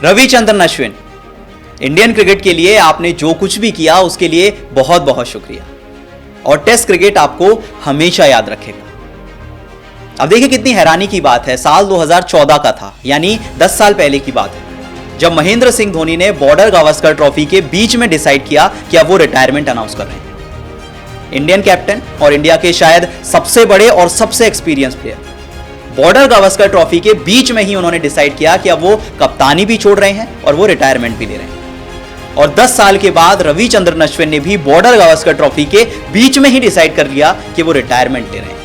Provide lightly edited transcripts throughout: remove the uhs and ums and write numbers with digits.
Ravichandran Ashwin, Indian cricket के लिए आपने जो कुछ भी किया उसके लिए बहुत बहुत शुक्रिया और टेस्ट क्रिकेट आपको हमेशा याद रखेगा। अब देखिए कितनी हैरानी की बात है, साल 2014 का था, यानी 10 साल पहले की बात है, जब महेंद्र सिंह धोनी ने बॉर्डर गावस्कर ट्रॉफी के बीच में डिसाइड किया कि अब वो रिटायरमेंट अनाउंस कर रहे हैं। इंडियन कैप्टन और इंडिया के शायद सबसे बड़े और सबसे experience player border Gavaskar trophy के बीच में ही उन्होंने डिसाइड किया कि अब वो कप्तानी भी छोड़ रहे हैं और वो रिटायरमेंट भी ले रहे हैं। और 10 साल के बाद रविचंद्रन अश्विन ने भी बॉर्डर गावस्कर ट्रॉफी के बीच में ही डिसाइड कर लिया कि वो रिटायरमेंट ले रहे हैं।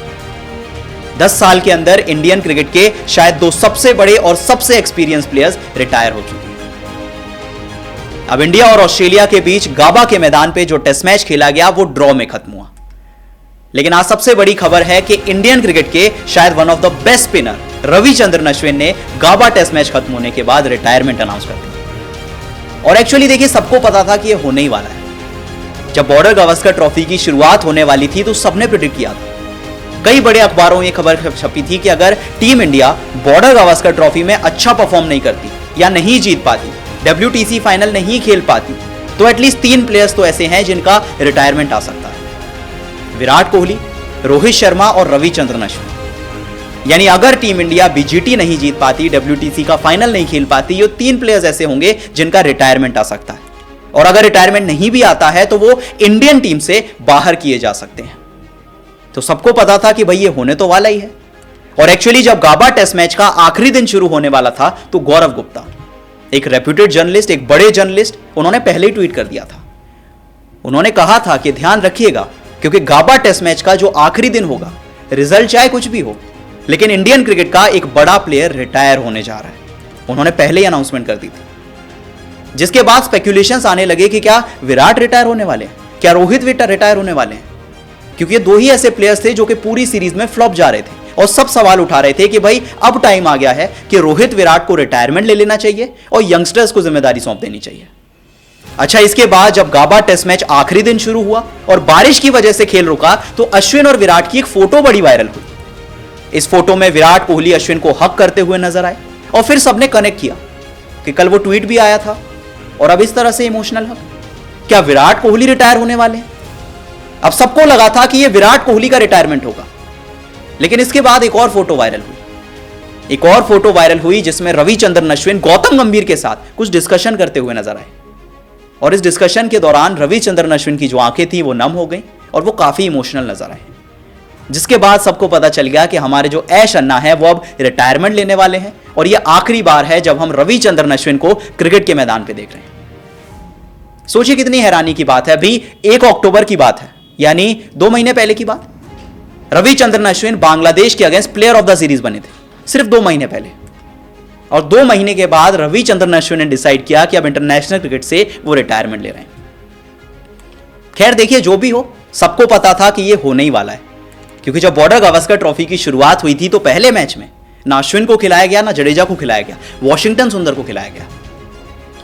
10 साल के अंदर इंडियन क्रिकेट के शायद दो सबसे बड़े और सबसे एक्सपीरियंस प्लेयर्स रिटायर हो चुके हैं। अब इंडिया और ऑस्ट्रेलिया के बीच गाबा के मैदान पे जो टेस्ट मैच खेला गया वो ड्रॉ में खत्म हुआ। लेकिन आज सबसे बड़ी खबर है कि इंडियन क्रिकेट के शायद one of the best spinner Ravichandran Ashwin ने गाबा टेस्ट मैच खत्म होने के बाद रिटायरमेंट अनाउंस कर दी। और एक्चुअली देखिए सबको पता था कि ये होने ही वाला है। जब बॉर्डर गावस्कर ट्रॉफी की शुरुआत होने वाली थी तो सबने प्रेडिक्ट किया था। कई बड़े अखबारों में ये खबर छपी थी कि अगर team India border Gavaskar trophy में अच्छा परफॉर्म नहीं करती या नहीं जीत पाती, WTC फाइनल नहीं खेल पाती, तो एटलीस्ट 3 प्लेयर्स तो ऐसे हैं जिनका रिटायरमेंट आ सकता है। विराट कोहली, रोहित शर्मा और रविचंद्रन अश्विन। यानी अगर टीम इंडिया BGT नहीं जीत पाती, WTC का फाइनल नहीं खेल पाती, ये 3 प्लेयर्स ऐसे होंगे जिनका रिटायरमेंट आ सकता है। और अगर रिटायरमेंट नहीं भी आता है तो वो इंडियन टीम से बाहर किए जा सकते हैं। तो सबको पता था कि भाई ये होने तो वाला ही है। और एक्चुअली जब गाबा टेस्ट मैच का आखिरी दिन शुरू होने वाला था तो गौरव गुप्ता, एक रेप्यूटेड जर्नलिस्ट, एक बड़े जर्नलिस्ट, उन्होंने पहले ही ट्वीट कर दिया था। उन्होंने कहा था कि ध्यान रखिएगा, क्योंकि गाबा टेस्ट मैच का जो आखिरी दिन होगा, रिजल्ट चाहे कुछ भी हो, लेकिन इंडियन क्रिकेट का एक बड़ा प्लेयर रिटायर होने जा रहा है। उन्होंने पहले ही अनाउंसमेंट कर दी थी, जिसके बाद स्पेक्यूलेशंस आने लगे कि क्या विराट रिटायर होने वाले हैं, क्या रोहित रिटायर होने वाले हैं, क्योंकि ये 2 ही ऐसे प्लेयर्स थे जो कि पूरी सीरीज में फ्लॉप जा रहे थे और सब सवाल उठा रहे थे कि भाई अब टाइम आ गया है कि रोहित विराट को रिटायरमेंट ले लेना चाहिए और यंगस्टर्स को जिम्मेदारी सौंप देनी चाहिए। अच्छा, इसके बाद जब गाबा टेस्ट मैच आखिरी दिन शुरू हुआ और बारिश की वजह से खेल रुका तो अश्विन और विराट की एक फोटो बड़ी वायरल हुई। इस फोटो में विराट कोहली अश्विन को हक करते हुए नजर आए और फिर सबने कनेक्ट किया कि कल वो ट्वीट भी आया था और अब इस तरह से इमोशनल हक। क्या विराट कोहली रिटायर होने वाले हैं? अब सबको लगा था कि ये विराट कोहली का रिटायरमेंट होगा, लेकिन इसके बाद एक और फोटो वायरल हुई जिसमें रविचंद्रन अश्विन गौतम गंभीर के साथ कुछ डिस्कशन करते हुए नजर आए। और इस डिस्कशन के दौरान रविचंद्रन अश्विन की जो आंखें थी वो नम हो गई और वो काफी इमोशनल नजर आए, जिसके बाद सबको पता चल गया कि हमारे जो ऐश अन्ना है वो अब रिटायरमेंट लेने वाले हैं और ये आखिरी बार है जब हम रविचंद्रन अश्विन को क्रिकेट के मैदान पे देख रहे हैं। सोचिए कितनी हैरानी की बात है। अभी 1 अक्टूबर की बात है, यानी 2 महीने पहले की बात। रविचंद्रन अश्विन बांग्लादेश के against player of the series बने थे सिर्फ 2 महीने पहले, और 2 महीने के बाद रविचंद्रन अश्विन ने डिसाइड किया कि अब इंटरनेशनल क्रिकेट से वो रिटायरमेंट ले रहे हैं। खैर देखिए, जो भी हो, सबको पता था कि ये होने ही वाला है, क्योंकि जब बॉर्डर गावस्कर ट्रॉफी की शुरुआत हुई थी तो पहले मैच में ना अश्विन को खिलाया गया, ना जडेजा को खिलाया गया, वॉशिंगटन सुंदर को खिलाया गया।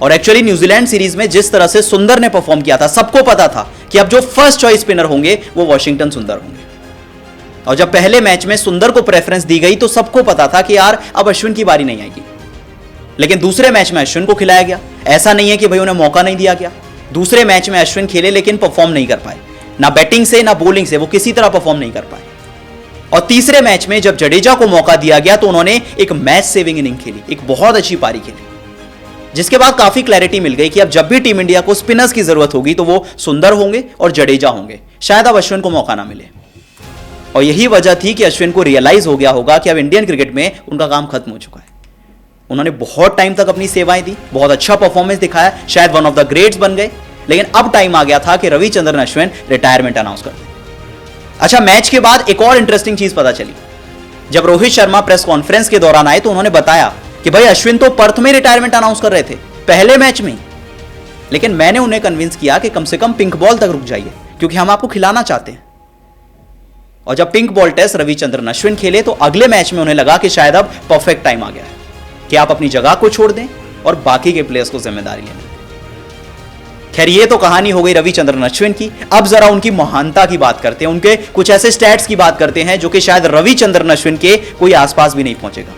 और एक्चुअली न्यूजीलैंड सीरीज में जिस तरह से सुंदर ने परफॉर्म किया था, सबको पता था कि अब जो फर्स्ट चॉइस स्पिनर होंगे वो वॉशिंगटन सुंदर होंगे। और जब पहले मैच में सुंदर को प्रेफरेंस दी गई तो सबको पता था कि यार अब अश्विन की बारी नहीं आएगी, लेकिन दूसरे मैच में अश्विन को खिलाया गया। ऐसा नहीं है कि भाई उन्हें मौका नहीं दिया गया। दूसरे मैच में अश्विन खेले लेकिन परफॉर्म नहीं कर पाए, ना बैटिंग से ना बॉलिंग से, वो किसी तरह परफॉर्म नहीं कर पाए। और तीसरे मैच में जब जडेजा को मौका दिया गया तो उन्होंने एक मैच सेविंग इनिंग खेली, एक बहुत अच्छी पारी खेली, जिसके बाद काफी क्लैरिटी मिल गई कि अब जब भी टीम इंडिया को स्पिनर्स की जरूरत होगी तो वो सुंदर होंगे और जडेजा होंगे, शायद अब अश्विन को मौका ना मिले। और यही वजह थी कि अश्विन को रियलाइज हो गया होगा कि अब इंडियन क्रिकेट में उनका काम खत्म हो चुका है। उन्होंने बहुत टाइम तक अपनी सेवाएं दी, बहुत अच्छा परफॉर्मेंस दिखाया, शायद वन ऑफ द ग्रेट्स बन गए, लेकिन अब टाइम आ गया था कि रविचंद्रन अश्विन रिटायरमेंट अनाउंस कर दें। अच्छा, मैच के बाद एक और इंटरेस्टिंग चीज पता चली। जब रोहित शर्मा प्रेस कॉन्फ्रेंस के दौरान आए तो उन्होंने बताया कि भाई अश्विन तो पर्थ में रिटायरमेंट अनाउंस कर रहे थे पहले मैच में, लेकिन मैंने उन्हें कन्विंस किया कि कम से कम पिंक बॉल तक रुक जाइए, क्योंकि हम आपको खिलाना चाहते हैं। और जब pink ball test Ravichandran Ashwin खेले तो अगले मैच में उन्हें लगा कि शायद अब परफेक्ट टाइम आ गया है कि आप अपनी जगह को छोड़ दें और बाकी के प्लेयर्स को जिम्मेदारी लें। खैर, ये तो कहानी हो गई रविचंद्रन अश्विन की। अब जरा उनकी महानता की बात करते हैं, उनके कुछ ऐसे स्टैट्स की बात करते हैं जो कि शायद रविचंद्रन अश्विन के कोई आसपास भी नहीं पहुंचेगा।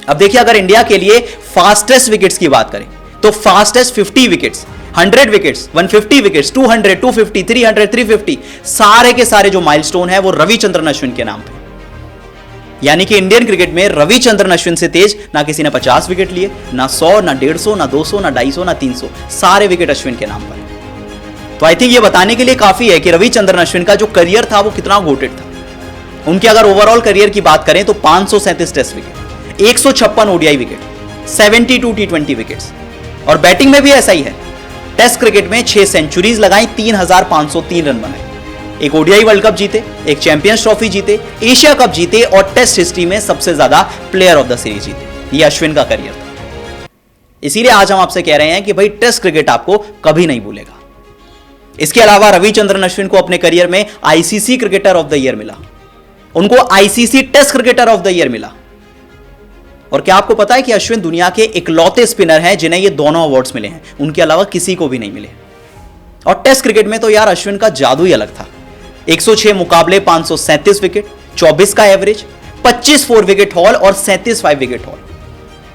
अब देखिए, अगर इंडिया के लिए फास्टेस्ट विकेट्स की बात करें तो फास्टेस्ट 50 विकेट्स, 100 विकेट्स, 150 विकेट्स, 200, 250, 300, 350, सारे के सारे जो माइलस्टोन है वो रविचंद्रन अश्विन के नाम पे। यानी कि इंडियन क्रिकेट में रविचंद्रन अश्विन से तेज ना किसी ने 50 विकेट लिए, ना 100, ना 150, ना 200, ना 250, ना 300, सारे विकेट अश्विन के नाम पर है। तो आई थिंक ये बताने के लिए काफी है कि रविचंद्रन अश्विन का जो करियर था वो कितना गोटेड था। उनके अगर ओवरऑल करियर की बात करें तो 537 टेस्ट विकेट, 156 ओडीआई विकेट, 72 टी20 विकेट्स, और बैटिंग में भी ऐसा ही है। टेस्ट क्रिकेट में 6 सेंचुरीज लगाई, 3503 रन बनाए, एक ओडीआई वर्ल्ड कप जीते, एक चैंपियंस ट्रॉफी जीते, एशिया कप जीते और टेस्ट हिस्ट्री में सबसे ज्यादा प्लेयर ऑफ द सीरीज जीते। ये अश्विन का करियर था। इसीलिए आज हम आपसे कह रहे हैं कि भाई टेस्ट क्रिकेट आपको कभी नहीं भूलेगा। इसके अलावा रविचंद्रन अश्विन को अपने करियर में ICC cricketer of the year मिला, उनको ICC test cricketer of the year मिला। और क्या आपको पता है कि अश्विन दुनिया के इकलौते स्पिनर हैं जिन्हें ये दोनों अवार्ड्स मिले हैं, उनके अलावा किसी को भी नहीं मिले। और टेस्ट क्रिकेट में तो यार अश्विन का जादू ही अलग था। 106 मुकाबले, 537 विकेट, 24 का एवरेज, 25 4 विकेट हॉल और 37 5 विकेट हॉल।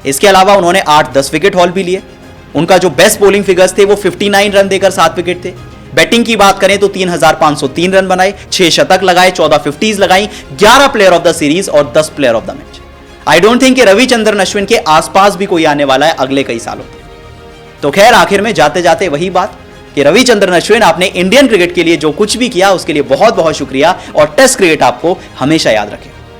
इसके अलावा उन्होंने 8-10 विकेट हॉल भी लिए। उनका जो बेस्ट बॉलिंग फिगर्स थे वो 59 रन देकर 7 विकेट थे। बैटिंग की बात करें तो 3503 रन बनाए, 6 शतक लगाए, 14 50s लगाई, 11 प्लेयर ऑफ द सीरीज और 10 player of the match. I don't think कि रविचंद्रन अश्विन के आसपास भी कोई आने वाला है अगले कई सालों तक। तो खैर, आखिर में जाते जाते वही बात कि रविचंद्रन अश्विन, आपने इंडियन क्रिकेट के लिए जो कुछ भी किया उसके लिए बहुत बहुत शुक्रिया, और टेस्ट क्रिकेट आपको हमेशा याद रखेगा।